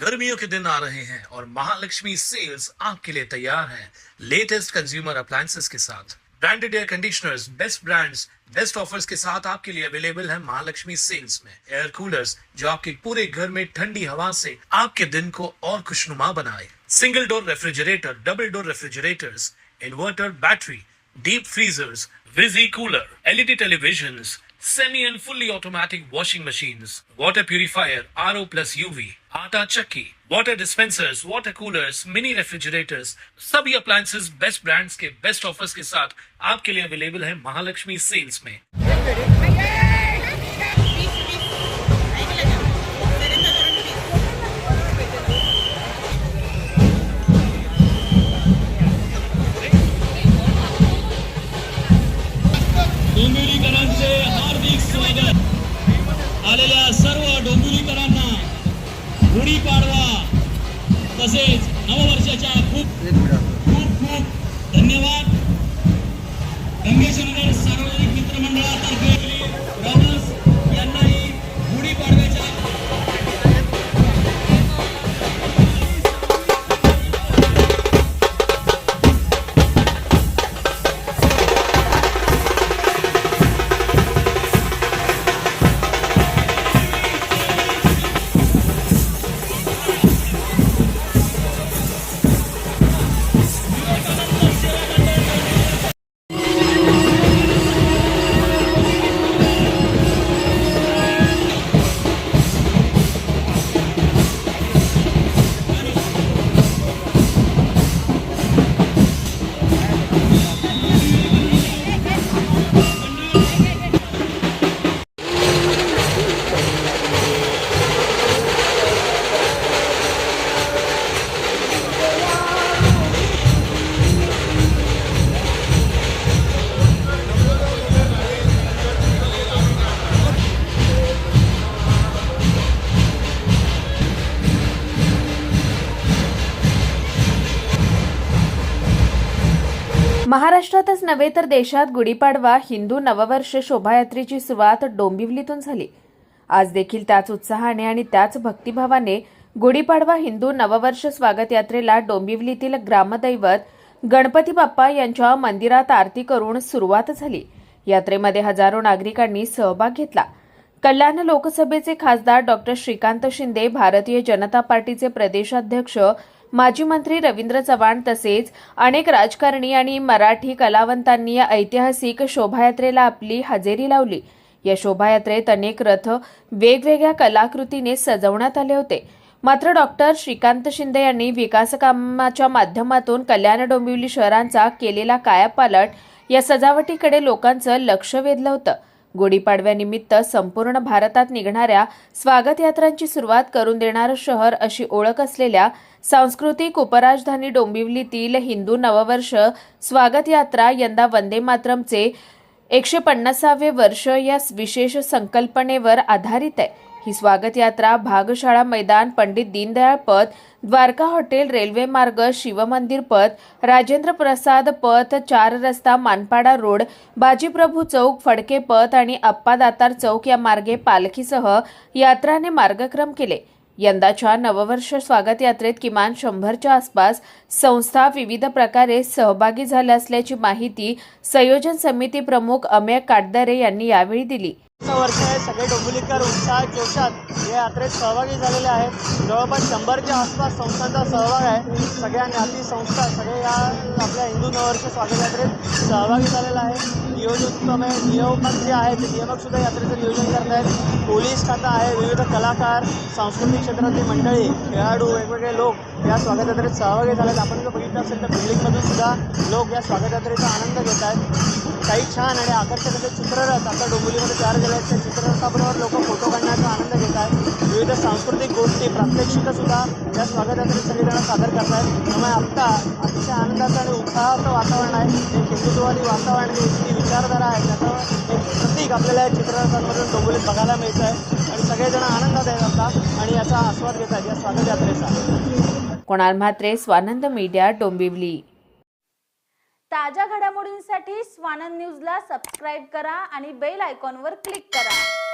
गर्मियों के दिन आ रहे हैं और महालक्ष्मी सेल्स आपके लिए तैयार है लेटेस्ट कंज्यूमर अप्लायंसेस के साथ। Branded air conditioners, best brands, best offers के साथ आपके लिए अवेलेबल है महालक्ष्मी सेल्स में। एयर कूलर्स जो आपके पूरे घर में ठंडी हवा से आपके दिन को और खुशनुमा बनाए। Single door refrigerator, double door refrigerators, inverter battery, deep freezers, visi cooler, LED televisions, semi and fully automatic washing machines, water purifier, RO plus UV, आटा चक्की, water dispensers, water coolers, mini refrigerators, सभी appliances best brands के best offers के साथ आपके लिए available है Mahalakshmi sales में। डोंबिवलीकरांचे हार्दिक स्वागत। आलेल्या सर्व डोंबिवलीकरांना गुढीपाडवा तसेच नववर्षाच्या खूप खूप खूप धन्यवाद। गंगेशनगर सार्वजनिक मित्रमंडळातर्फे रॉबर्स यांनाही गुढीपाडव्याच्या महाराष्ट्रातच नव्हे तर देशात गुढीपाडवा हिंदू नववर्ष शोभायात्रेची सुरुवात डोंबिवलीतून झाली। आज देखील त्याच उत्साहाने आणि त्याच भक्तिभावाने गुढीपाडवा हिंदू नववर्ष स्वागत यात्रेला डोंबिवलीतील ग्रामदैवत गणपती बाप्पा यांच्या मंदिरात आरती करून सुरुवात झाली। यात्रेमध्ये हजारो नागरिकांनी सहभाग घेतला। कल्याण लोकसभेचे खासदार डॉक्टर श्रीकांत शिंदे, भारतीय जनता पार्टीचे प्रदेशाध्यक्ष माजी मंत्री रवींद्र चव्हाण तसेच अनेक राजकारणी आणि मराठी कलावंतांनी या ऐतिहासिक शोभायात्रेला आपली हजेरी लावली। या शोभायात्रेत अनेक रथ वेगवेगळ्या कलाकृतीने सजवण्यात आले होते। मात्र डॉक्टर श्रीकांत शिंदे यांनी विकास कामाच्या माध्यमातून कल्याण डोंबिवली शहरांचा केलेला कायापालट या सजावटीकडे लोकांचं लक्ष वेधलं होतं। गुढीपाडव्यानिमित्त संपूर्ण भारतात निघणाऱ्या स्वागत यात्रांची सुरुवात करून देणारं शहर अशी ओळख असलेल्या सांस्कृतिक उपराजधानी डोंबिवलीतील हिंदू नववर्ष स्वागत यात्रा यंदा वंदे मातरमचे 150वे वर्ष या विशेष संकल्पनेवर आधारित आहे। ही स्वागत यात्रा भागशाळा मैदान, पंडित दीनदयाळ पथ, द्वारका हॉटेल, रेल्वे मार्ग, शिवमंदिर पथ, राजेंद्र प्रसाद पथ, 4 रस्ता, मानपाडा रोड, बाजीप्रभू चौक, फडके पथ आणि अप्पा दातार चौक या मार्गे पालखीसह यात्राने मार्गक्रम केले। यंदाच्या नववर्ष स्वागत यात्रेत किमान 100च्या आसपास संस्था विविध प्रकारे सहभागी झाल्या असल्याची माहिती संयोजन समिती प्रमुख अमेय काटदरे यांनी यावेळी दिली। वर्ष आहे, सगळे डोंबिवलीकर उत्साहात जोशात या यात्रेत सहभागी झालेले आहेत। जवळपास 100च्या आसपास संस्थांचा सहभाग आहे। सगळ्या ज्ञाती संस्था सगळे या आपल्या हिंदू नववर्ष स्वागत यात्रेत सहभागी झालेला आहे। नियोजक जे आहेत ते नियामकसुद्धा यात्रेचं नियोजन करत आहेत। पोलीस खातं आहे, विविध कलाकार, सांस्कृतिक क्षेत्रातील मंडळी, खेळाडू, वेगवेगळे लोक या स्वागत यात्रेत सहभागी झाले आहेत। आपण जर बघितलं असेल तर बिल्डिंगमधून सुद्धा लोक या स्वागत यात्रेचा आनंद घेत आहेत। काही छान आणि आकर्षक असे चित्ररथ आता डोंबिवलीमध्ये तयार झाले आहेत। त्या चित्ररथाबरोबर लोक फोटो काढण्याचा आनंद घेत आहेत। विविध सांस्कृतिक गोष्टी, प्रात्यक्षिकंसुद्धा या स्वागत यात्रेत सगळेजण सादर करत आहेत। त्यामुळे आत्ता अतिशय आनंदाचं आणि उत्साहाचं वातावरण आहे। एक हिंदुत्ववादी वातावरण, जी विचारधारा आहे त्याचं एक प्रतीक आपल्याला या चित्ररथांमधून डोंबिवलीत बघायला मिळतं आहे आणि सगळेजण आनंदात आहेत आता आणि याचा आस्वाद घेत आहेत या स्वागत यात्रेचा। कुणाल म्हात्रे, स्वानंद मीडिया, डोंबिवली। ताज्या घडामोडींसाठी स्वानंद न्यूजला सबस्क्राईब करा आणि बेल आयकॉनवर क्लिक करा।